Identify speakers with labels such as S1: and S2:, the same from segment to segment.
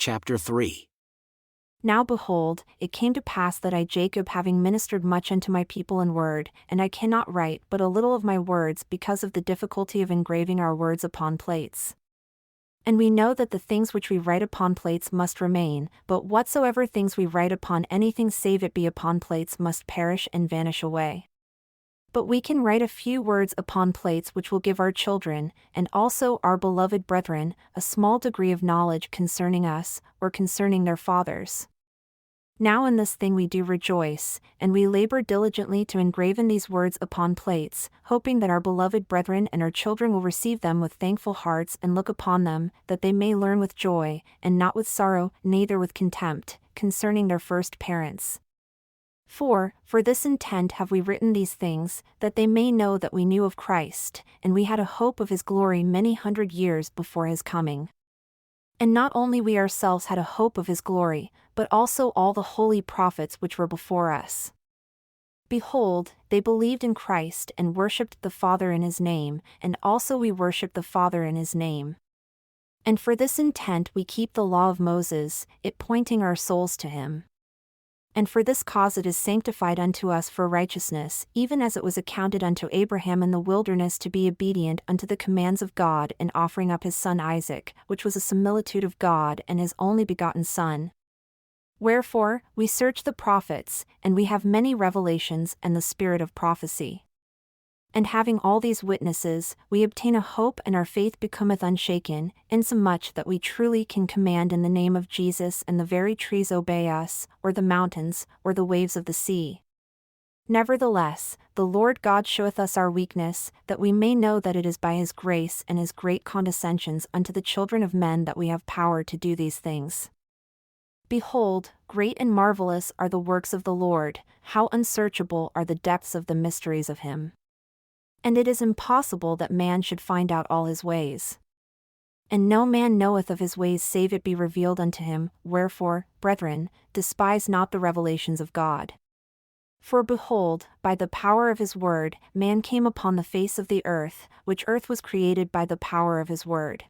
S1: chapter 3.
S2: Now behold, it came to pass that I Jacob having ministered much unto my people in word, and I cannot write but a little of my words because of the difficulty of engraving our words upon plates. And we know that the things which we write upon plates must remain, but whatsoever things we write upon anything save it be upon plates must perish and vanish away. But we can write a few words upon plates which will give our children, and also our beloved brethren, a small degree of knowledge concerning us, or concerning their fathers. Now in this thing we do rejoice, and we labor diligently to engraven these words upon plates, hoping that our beloved brethren and our children will receive them with thankful hearts and look upon them, that they may learn with joy, and not with sorrow, neither with contempt, concerning their first parents. For this intent have we written these things, that they may know that we knew of Christ, and we had a hope of his glory many 100 years before his coming. And not only we ourselves had a hope of his glory, but also all the holy prophets which were before us. Behold, they believed in Christ and worshipped the Father in his name, and also we worship the Father in his name. And for this intent we keep the law of Moses, it pointing our souls to him. And for this cause it is sanctified unto us for righteousness, even as it was accounted unto Abraham in the wilderness to be obedient unto the commands of God in offering up his son Isaac, which was a similitude of God and his only begotten Son. Wherefore, we search the prophets, and we have many revelations and the spirit of prophecy. And having all these witnesses, we obtain a hope and our faith becometh unshaken, insomuch that we truly can command in the name of Jesus and the very trees obey us, or the mountains, or the waves of the sea. Nevertheless, the Lord God showeth us our weakness, that we may know that it is by his grace and his great condescensions unto the children of men that we have power to do these things. Behold, great and marvelous are the works of the Lord, how unsearchable are the depths of the mysteries of him. And it is impossible that man should find out all his ways. And no man knoweth of his ways save it be revealed unto him, wherefore, brethren, despise not the revelations of God. For behold, by the power of his word, man came upon the face of the earth, which earth was created by the power of his word.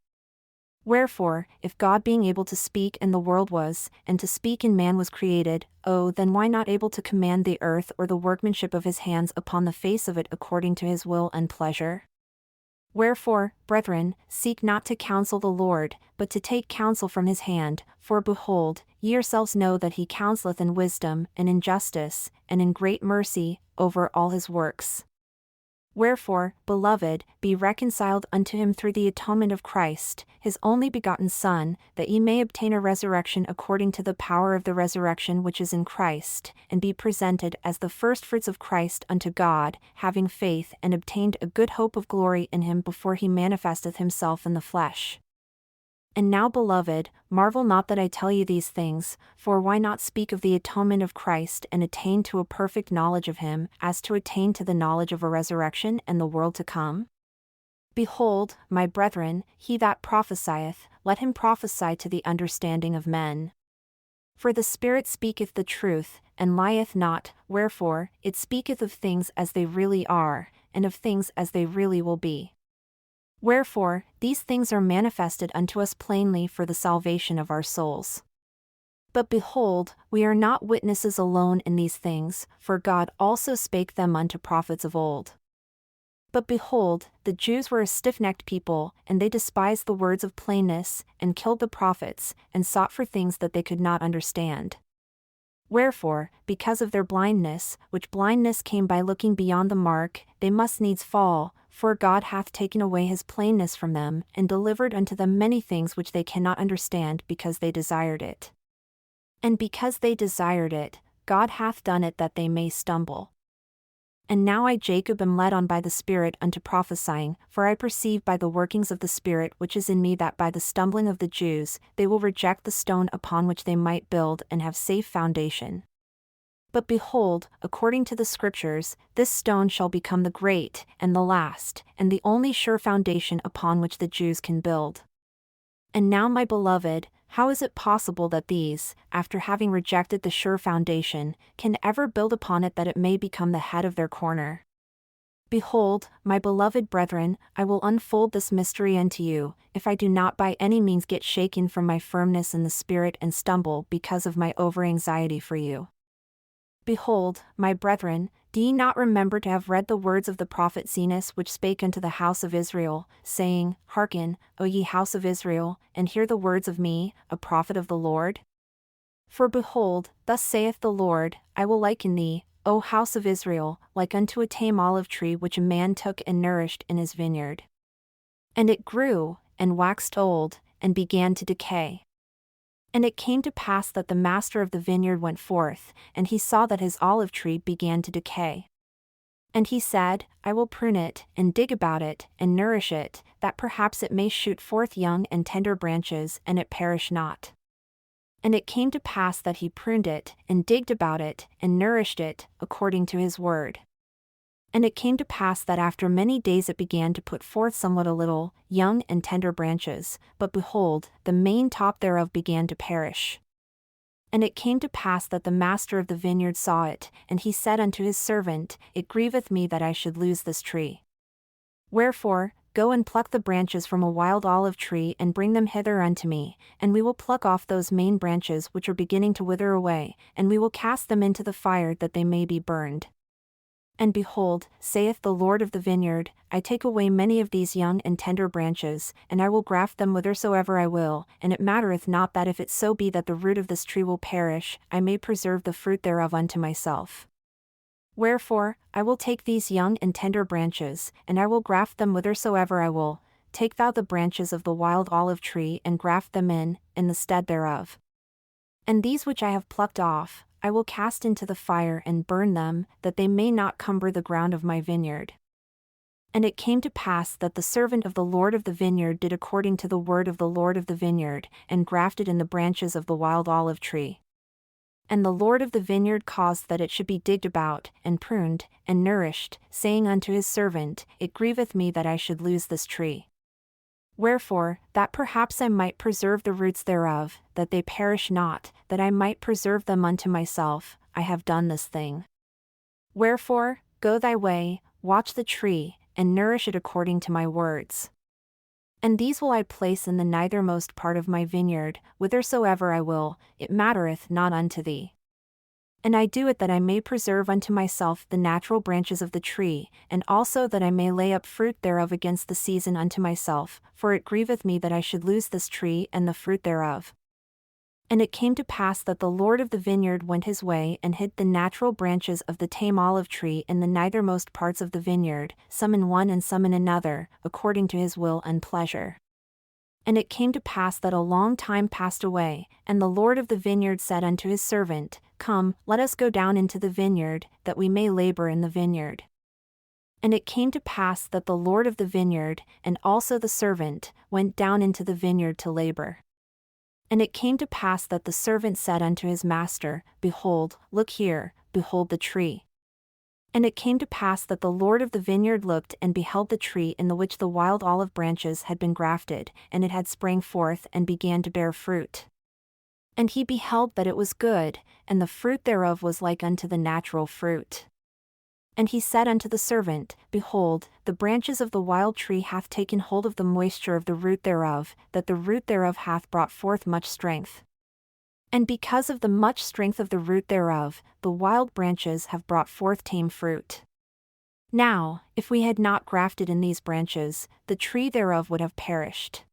S2: Wherefore, if God being able to speak and the world was, and to speak in man was created, then why not able to command the earth or the workmanship of his hands upon the face of it according to his will and pleasure? Wherefore, brethren, seek not to counsel the Lord, but to take counsel from his hand, for behold, ye yourselves know that he counselleth in wisdom, and in justice, and in great mercy, over all his works. Wherefore, beloved, be reconciled unto him through the atonement of Christ, his only begotten Son, that ye may obtain a resurrection according to the power of the resurrection which is in Christ, and be presented as the firstfruits of Christ unto God, having faith and obtained a good hope of glory in him before he manifesteth himself in the flesh. And now, beloved, marvel not that I tell you these things, for why not speak of the atonement of Christ and attain to a perfect knowledge of him, as to attain to the knowledge of a resurrection and the world to come? Behold, my brethren, he that prophesieth, let him prophesy to the understanding of men. For the Spirit speaketh the truth, and lieth not, wherefore, it speaketh of things as they really are, and of things as they really will be. Wherefore, these things are manifested unto us plainly for the salvation of our souls. But behold, we are not witnesses alone in these things, for God also spake them unto prophets of old. But behold, the Jews were a stiff-necked people, and they despised the words of plainness, and killed the prophets, and sought for things that they could not understand. Wherefore, because of their blindness, which blindness came by looking beyond the mark, they must needs fall, for God hath taken away his plainness from them, and delivered unto them many things which they cannot understand because they desired it. And because they desired it, God hath done it that they may stumble. And now I Jacob am led on by the Spirit unto prophesying, for I perceive by the workings of the Spirit which is in me that by the stumbling of the Jews, they will reject the stone upon which they might build and have safe foundation. But behold, according to the Scriptures, this stone shall become the great, and the last, and the only sure foundation upon which the Jews can build. And now, my beloved, how is it possible that these, after having rejected the sure foundation, can ever build upon it that it may become the head of their corner? Behold, my beloved brethren, I will unfold this mystery unto you, if I do not by any means get shaken from my firmness in the spirit and stumble because of my over-anxiety for you. Behold, my brethren, do ye not remember to have read the words of the prophet Zenos which spake unto the house of Israel, saying, Hearken, O ye house of Israel, and hear the words of me, a prophet of the Lord? For behold, thus saith the Lord, I will liken thee, O house of Israel, like unto a tame olive tree which a man took and nourished in his vineyard. And it grew, and waxed old, and began to decay. And it came to pass that the master of the vineyard went forth, and he saw that his olive tree began to decay. And he said, I will prune it, and dig about it, and nourish it, that perhaps it may shoot forth young and tender branches, and it perish not. And it came to pass that he pruned it, and digged about it, and nourished it, according to his word. And it came to pass that after many days it began to put forth somewhat a little, young and tender branches, but behold, the main top thereof began to perish. And it came to pass that the master of the vineyard saw it, and he said unto his servant, It grieveth me that I should lose this tree. Wherefore, go and pluck the branches from a wild olive tree and bring them hither unto me, and we will pluck off those main branches which are beginning to wither away, and we will cast them into the fire that they may be burned. And behold, saith the Lord of the vineyard, I take away many of these young and tender branches, and I will graft them whithersoever I will, and it mattereth not that if it so be that the root of this tree will perish, I may preserve the fruit thereof unto myself. Wherefore, I will take these young and tender branches, and I will graft them whithersoever I will. Take thou the branches of the wild olive tree and graft them in the stead thereof. And these which I have plucked off, I will cast into the fire and burn them, that they may not cumber the ground of my vineyard. And it came to pass that the servant of the Lord of the vineyard did according to the word of the Lord of the vineyard, and grafted in the branches of the wild olive tree. And the Lord of the vineyard caused that it should be digged about, and pruned, and nourished, saying unto his servant, It grieveth me that I should lose this tree. Wherefore, that perhaps I might preserve the roots thereof, that they perish not, that I might preserve them unto myself, I have done this thing. Wherefore, go thy way, watch the tree, and nourish it according to my words. And these will I place in the nethermost part of my vineyard, whithersoever I will, it mattereth not unto thee. And I do it that I may preserve unto myself the natural branches of the tree, and also that I may lay up fruit thereof against the season unto myself, for it grieveth me that I should lose this tree and the fruit thereof. And it came to pass that the Lord of the vineyard went his way and hid the natural branches of the tame olive tree in the nethermost parts of the vineyard, some in one and some in another, according to his will and pleasure. And it came to pass that a long time passed away, and the Lord of the vineyard said unto his servant, Come, let us go down into the vineyard, that we may labor in the vineyard. And it came to pass that the Lord of the vineyard, and also the servant, went down into the vineyard to labor. And it came to pass that the servant said unto his master, Behold, look here, behold the tree. And it came to pass that the Lord of the vineyard looked and beheld the tree in the which the wild olive branches had been grafted, and it had sprang forth and began to bear fruit. And he beheld that it was good, and the fruit thereof was like unto the natural fruit. And he said unto the servant, Behold, the branches of the wild tree hath taken hold of the moisture of the root thereof, that the root thereof hath brought forth much strength. And because of the much strength of the root thereof, the wild branches have brought forth tame fruit. Now, if we had not grafted in these branches, the tree thereof would have perished.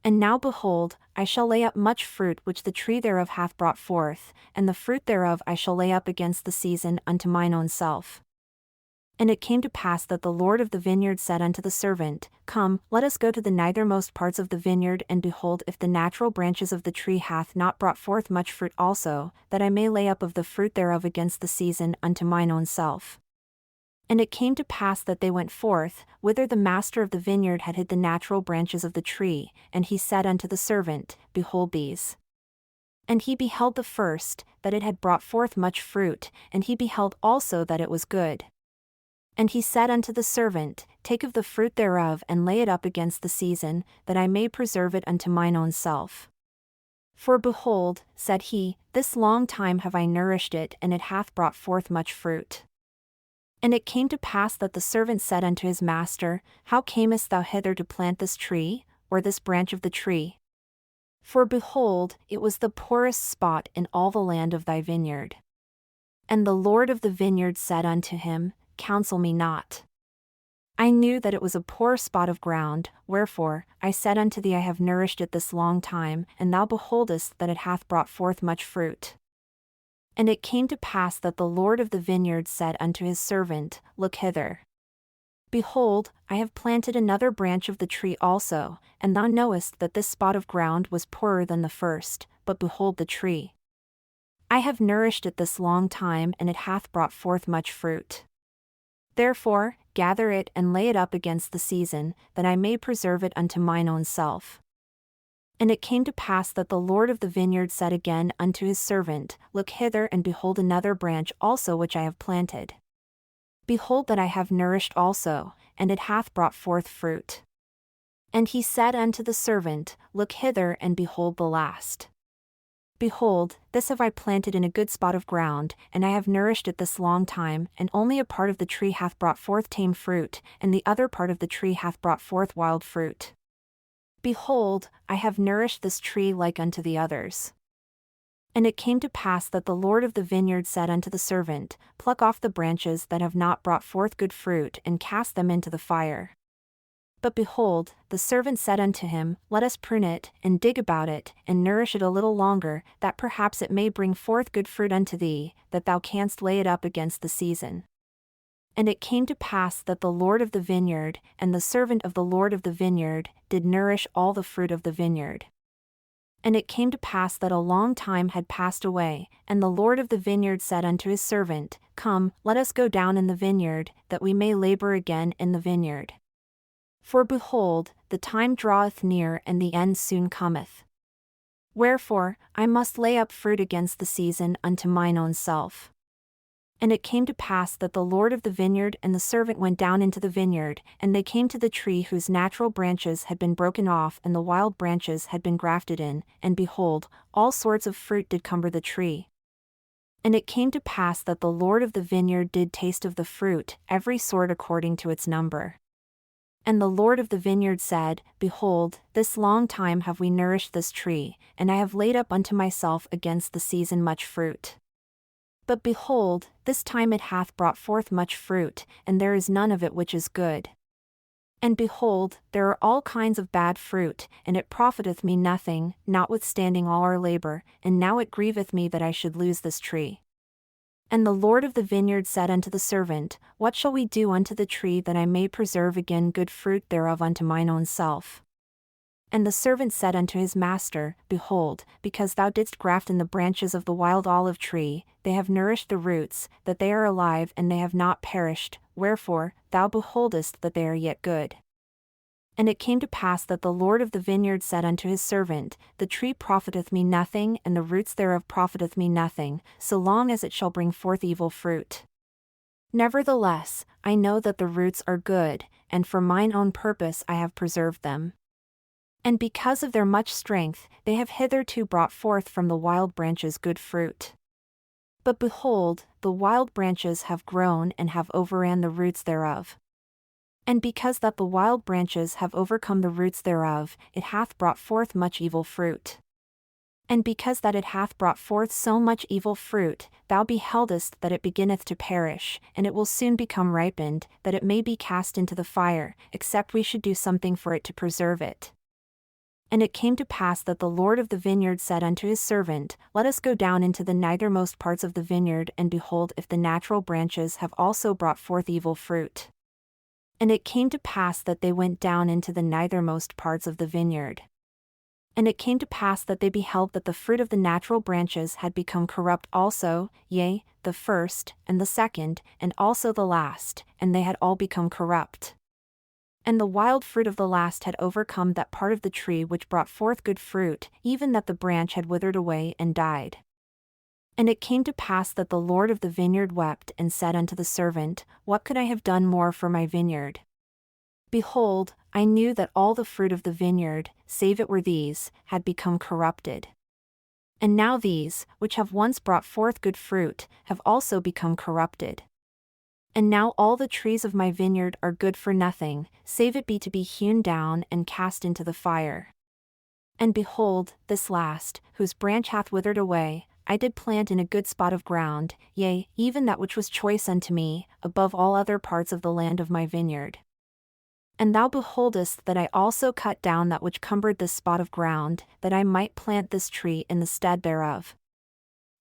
S2: And now behold, I shall lay up much fruit which the tree thereof hath brought forth, and the fruit thereof I shall lay up against the season unto mine own self. And it came to pass that the Lord of the vineyard said unto the servant, Come, let us go to the nethermost parts of the vineyard and behold if the natural branches of the tree hath not brought forth much fruit also, that I may lay up of the fruit thereof against the season unto mine own self. And it came to pass that they went forth, whither the master of the vineyard had hid the natural branches of the tree, and he said unto the servant, Behold these. And he beheld the first, that it had brought forth much fruit, and he beheld also that it was good. And he said unto the servant, Take of the fruit thereof and lay it up against the season, that I may preserve it unto mine own self. For behold, said he, this long time have I nourished it and it hath brought forth much fruit. And it came to pass that the servant said unto his master, How camest thou hither to plant this tree, or this branch of the tree? For behold, it was the poorest spot in all the land of thy vineyard. And the Lord of the vineyard said unto him, Counsel me not. I knew that it was a poor spot of ground, wherefore, I said unto thee, I have nourished it this long time, and thou beholdest that it hath brought forth much fruit. And it came to pass that the Lord of the vineyard said unto his servant, Look hither. Behold, I have planted another branch of the tree also, and thou knowest that this spot of ground was poorer than the first, but behold the tree. I have nourished it this long time, and it hath brought forth much fruit. Therefore, gather it and lay it up against the season, that I may preserve it unto mine own self. And it came to pass that the Lord of the vineyard said again unto his servant, Look hither and behold another branch also which I have planted. Behold that I have nourished also, and it hath brought forth fruit. And he said unto the servant, Look hither and behold the last. Behold, this have I planted in a good spot of ground, and I have nourished it this long time, and only a part of the tree hath brought forth tame fruit, and the other part of the tree hath brought forth wild fruit. Behold, I have nourished this tree like unto the others. And it came to pass that the Lord of the vineyard said unto the servant, Pluck off the branches that have not brought forth good fruit, and cast them into the fire. But behold, the servant said unto him, Let us prune it, and dig about it, and nourish it a little longer, that perhaps it may bring forth good fruit unto thee, that thou canst lay it up against the season. And it came to pass that the Lord of the vineyard, and the servant of the Lord of the vineyard, did nourish all the fruit of the vineyard. And it came to pass that a long time had passed away, and the Lord of the vineyard said unto his servant, Come, let us go down in the vineyard, that we may labor again in the vineyard. For behold, the time draweth near, and the end soon cometh. Wherefore, I must lay up fruit against the season unto mine own self. And it came to pass that the Lord of the vineyard and the servant went down into the vineyard, and they came to the tree whose natural branches had been broken off and the wild branches had been grafted in, and behold, all sorts of fruit did cumber the tree. And it came to pass that the Lord of the vineyard did taste of the fruit, every sort according to its number. And the Lord of the vineyard said, Behold, this long time have we nourished this tree, and I have laid up unto myself against the season much fruit. But behold, this time it hath brought forth much fruit, and there is none of it which is good. And behold, there are all kinds of bad fruit, and it profiteth me nothing, notwithstanding all our labor, and now it grieveth me that I should lose this tree. And the Lord of the vineyard said unto the servant, What shall we do unto the tree that I may preserve again good fruit thereof unto mine own self? And the servant said unto his master, Behold, because thou didst graft in the branches of the wild olive tree, they have nourished the roots, that they are alive and they have not perished, wherefore, thou beholdest that they are yet good. And it came to pass that the Lord of the vineyard said unto his servant, The tree profiteth me nothing, and the roots thereof profiteth me nothing, so long as it shall bring forth evil fruit. Nevertheless, I know that the roots are good, and for mine own purpose I have preserved them. And because of their much strength, they have hitherto brought forth from the wild branches good fruit. But behold, the wild branches have grown and have overran the roots thereof. And because that the wild branches have overcome the roots thereof, it hath brought forth much evil fruit. And because that it hath brought forth so much evil fruit, thou beheldest that it beginneth to perish, and it will soon become ripened, that it may be cast into the fire, except we should do something for it to preserve it. And it came to pass that the Lord of the vineyard said unto his servant, Let us go down into the nethermost parts of the vineyard, and behold if the natural branches have also brought forth evil fruit. And it came to pass that they went down into the nethermost parts of the vineyard. And it came to pass that they beheld that the fruit of the natural branches had become corrupt also, yea, the first, and the second, and also the last, and they had all become corrupt. And the wild fruit of the last had overcome that part of the tree which brought forth good fruit, even that the branch had withered away and died. And it came to pass that the Lord of the vineyard wept and said unto the servant, What could I have done more for my vineyard? Behold, I knew that all the fruit of the vineyard, save it were these, had become corrupted. And now these, which have once brought forth good fruit, have also become corrupted. And now all the trees of my vineyard are good for nothing, save it be to be hewn down and cast into the fire. And behold, this last, whose branch hath withered away, I did plant in a good spot of ground, yea, even that which was choice unto me, above all other parts of the land of my vineyard. And thou beholdest that I also cut down that which cumbered this spot of ground, that I might plant this tree in the stead thereof.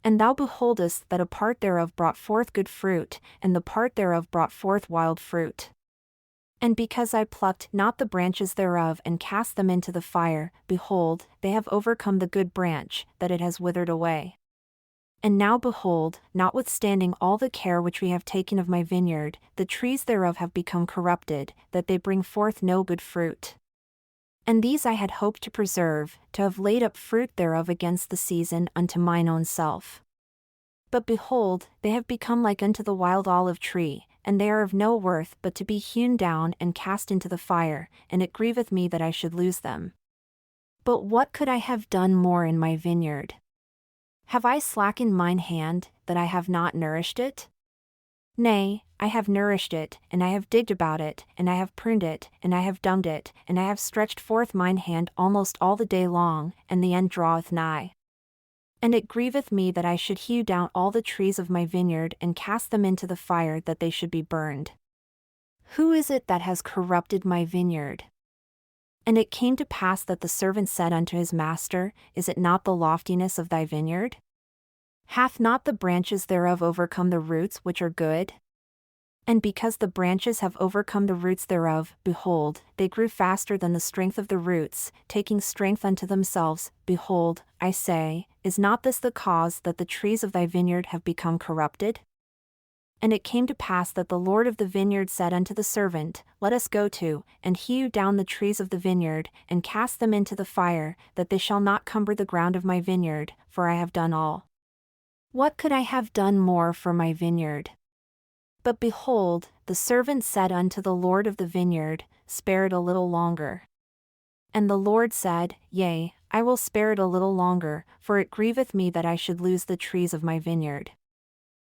S2: And thou beholdest that a part thereof brought forth good fruit, and the part thereof brought forth wild fruit. And because I plucked not the branches thereof and cast them into the fire, behold, they have overcome the good branch, that it has withered away. And now behold, notwithstanding all the care which we have taken of my vineyard, the trees thereof have become corrupted, that they bring forth no good fruit. And these I had hoped to preserve, to have laid up fruit thereof against the season unto mine own self. But behold, they have become like unto the wild olive tree, and they are of no worth but to be hewn down and cast into the fire, and it grieveth me that I should lose them. But what could I have done more in my vineyard? Have I slackened mine hand, that I have not nourished it? Nay, I have nourished it, and I have digged about it, and I have pruned it, and I have dunged it, and I have stretched forth mine hand almost all the day long, and the end draweth nigh. And it grieveth me that I should hew down all the trees of my vineyard and cast them into the fire that they should be burned. Who is it that has corrupted my vineyard? And it came to pass that the servant said unto his master, Is it not the loftiness of thy vineyard? Hath not the branches thereof overcome the roots which are good? And because the branches have overcome the roots thereof, behold, they grew faster than the strength of the roots, taking strength unto themselves. Behold, I say, is not this the cause that the trees of thy vineyard have become corrupted? And it came to pass that the Lord of the vineyard said unto the servant, Let us go to, and hew down the trees of the vineyard, and cast them into the fire, that they shall not cumber the ground of my vineyard, for I have done all. What could I have done more for my vineyard? But behold, the servant said unto the Lord of the vineyard, Spare it a little longer. And the Lord said, Yea, I will spare it a little longer, for it grieveth me that I should lose the trees of my vineyard.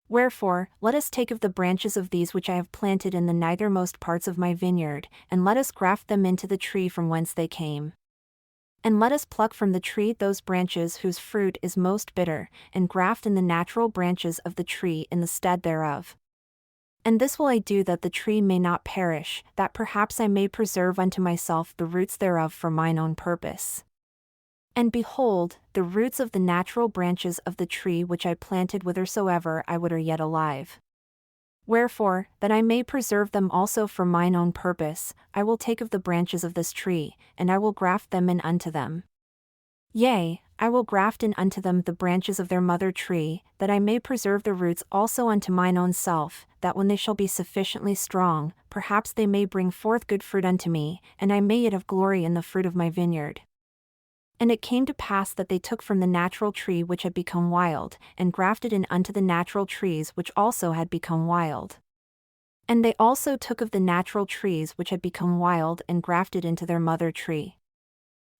S2: Wherefore, let us take of the branches of these which I have planted in the nethermost parts of my vineyard, and let us graft them into the tree from whence they came. And let us pluck from the tree those branches whose fruit is most bitter, and graft in the natural branches of the tree in the stead thereof. And this will I do that the tree may not perish, that perhaps I may preserve unto myself the roots thereof for mine own purpose. And behold, the roots of the natural branches of the tree which I planted whithersoever I would are yet alive. Wherefore, that I may preserve them also for mine own purpose, I will take of the branches of this tree, and I will graft them in unto them. Yea, I will graft in unto them the branches of their mother tree, that I may preserve the roots also unto mine own self, that when they shall be sufficiently strong, perhaps they may bring forth good fruit unto me, and I may yet have glory in the fruit of my vineyard. And it came to pass that they took from the natural tree which had become wild, and grafted in unto the natural trees which also had become wild. And they also took of the natural trees which had become wild and grafted into their mother tree.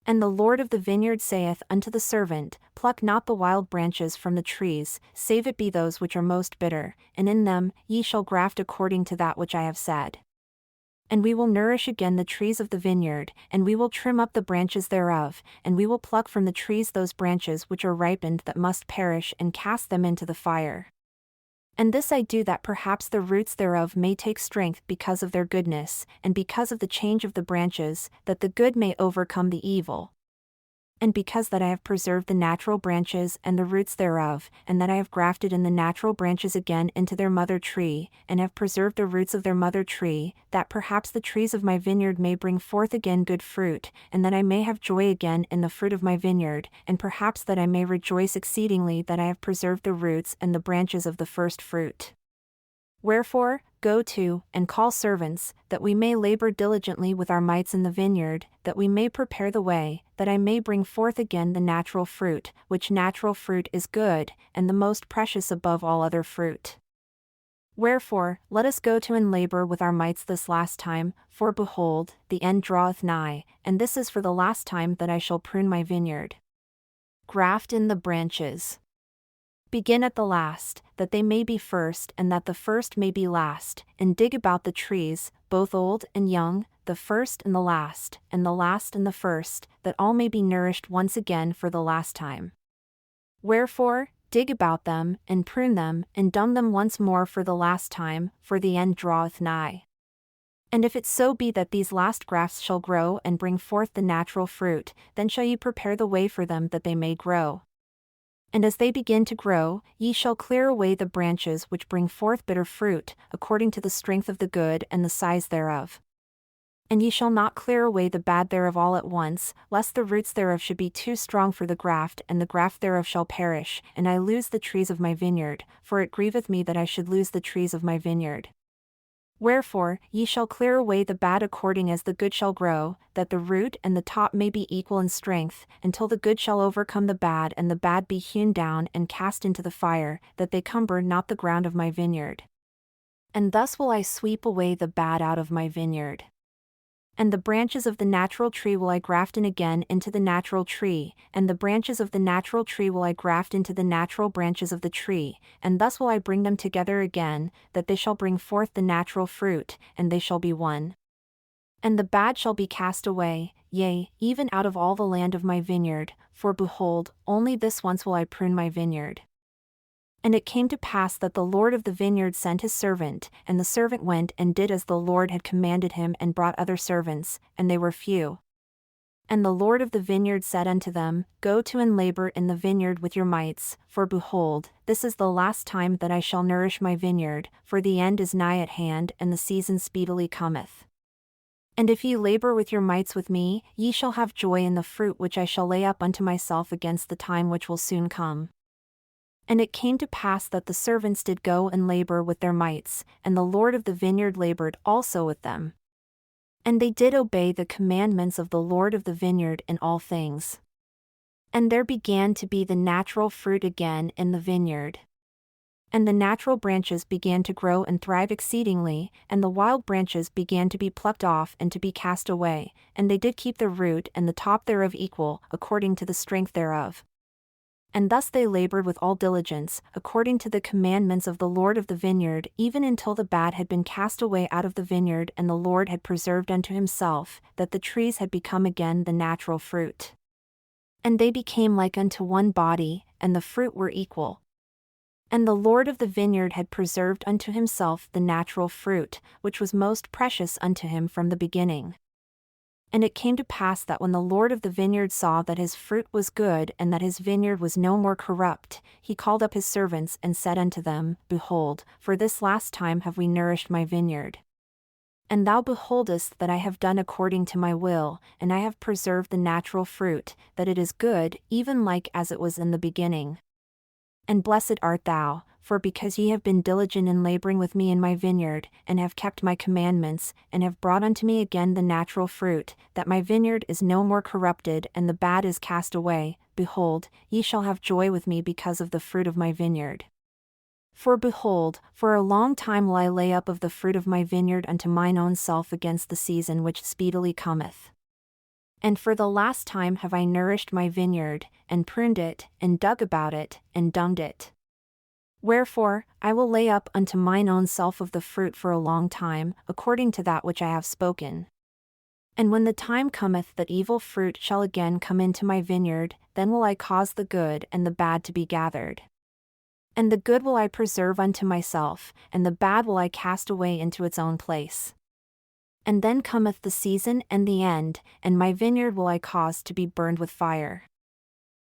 S2: And the Lord of the vineyard saith unto the servant, Pluck not the wild branches from the trees, save it be those which are most bitter, and in them ye shall graft according to that which I have said. And we will nourish again the trees of the vineyard, and we will trim up the branches thereof, and we will pluck from the trees those branches which are ripened that must perish, and cast them into the fire. And this I do that perhaps the roots thereof may take strength because of their goodness, and because of the change of the branches, that the good may overcome the evil. And because that I have preserved the natural branches and the roots thereof, and that I have grafted in the natural branches again into their mother tree, and have preserved the roots of their mother tree, that perhaps the trees of my vineyard may bring forth again good fruit, and that I may have joy again in the fruit of my vineyard, and perhaps that I may rejoice exceedingly that I have preserved the roots and the branches of the first fruit. Wherefore, go to, and call servants, that we may labor diligently with our mites in the vineyard, that we may prepare the way, that I may bring forth again the natural fruit, which natural fruit is good, and the most precious above all other fruit. Wherefore, let us go to and labor with our mites this last time, for behold, the end draweth nigh, and this is for the last time that I shall prune my vineyard. Graft in the branches. Begin at the last, that they may be first and that the first may be last, and dig about the trees, both old and young, the first and the last and the first, that all may be nourished once again for the last time. Wherefore, dig about them, and prune them, and dung them once more for the last time, for the end draweth nigh. And if it so be that these last grafts shall grow and bring forth the natural fruit, then shall ye prepare the way for them that they may grow. And as they begin to grow, ye shall clear away the branches which bring forth bitter fruit, according to the strength of the good and the size thereof. And ye shall not clear away the bad thereof all at once, lest the roots thereof should be too strong for the graft, and the graft thereof shall perish, and I lose the trees of my vineyard, for it grieveth me that I should lose the trees of my vineyard. Wherefore, ye shall clear away the bad according as the good shall grow, that the root and the top may be equal in strength, until the good shall overcome the bad, and the bad be hewn down and cast into the fire, that they cumber not the ground of my vineyard. And thus will I sweep away the bad out of my vineyard. And the branches of the natural tree will I graft in again into the natural tree, and the branches of the natural tree will I graft into the natural branches of the tree, and thus will I bring them together again, that they shall bring forth the natural fruit, and they shall be one. And the bad shall be cast away, yea, even out of all the land of my vineyard, for behold, only this once will I prune my vineyard. And it came to pass that the Lord of the vineyard sent his servant, and the servant went and did as the Lord had commanded him, and brought other servants, and they were few. And the Lord of the vineyard said unto them, Go to and labor in the vineyard with your mights, for behold, this is the last time that I shall nourish my vineyard, for the end is nigh at hand, and the season speedily cometh. And if ye labor with your mights with me, ye shall have joy in the fruit which I shall lay up unto myself against the time which will soon come. And it came to pass that the servants did go and labor with their mights, and the Lord of the vineyard labored also with them. And they did obey the commandments of the Lord of the vineyard in all things. And there began to be the natural fruit again in the vineyard. And the natural branches began to grow and thrive exceedingly, and the wild branches began to be plucked off and to be cast away, and they did keep the root and the top thereof equal, according to the strength thereof. And thus they labored with all diligence, according to the commandments of the Lord of the vineyard, even until the bad had been cast away out of the vineyard, and the Lord had preserved unto himself, that the trees had become again the natural fruit. And they became like unto one body, and the fruit were equal. And the Lord of the vineyard had preserved unto himself the natural fruit, which was most precious unto him from the beginning. And it came to pass that when the Lord of the vineyard saw that his fruit was good and that his vineyard was no more corrupt, he called up his servants and said unto them, Behold, for this last time have we nourished my vineyard. And thou beholdest that I have done according to my will, and I have preserved the natural fruit, that it is good, even like as it was in the beginning. And blessed art thou, for because ye have been diligent in laboring with me in my vineyard, and have kept my commandments, and have brought unto me again the natural fruit, that my vineyard is no more corrupted and the bad is cast away, behold, ye shall have joy with me because of the fruit of my vineyard. For behold, for a long time will I lay up of the fruit of my vineyard unto mine own self against the season which speedily cometh. And for the last time have I nourished my vineyard, and pruned it, and dug about it, and dunged it. Wherefore, I will lay up unto mine own self of the fruit for a long time, according to that which I have spoken. And when the time cometh that evil fruit shall again come into my vineyard, then will I cause the good and the bad to be gathered. And the good will I preserve unto myself, and the bad will I cast away into its own place. And then cometh the season and the end, and my vineyard will I cause to be burned with fire.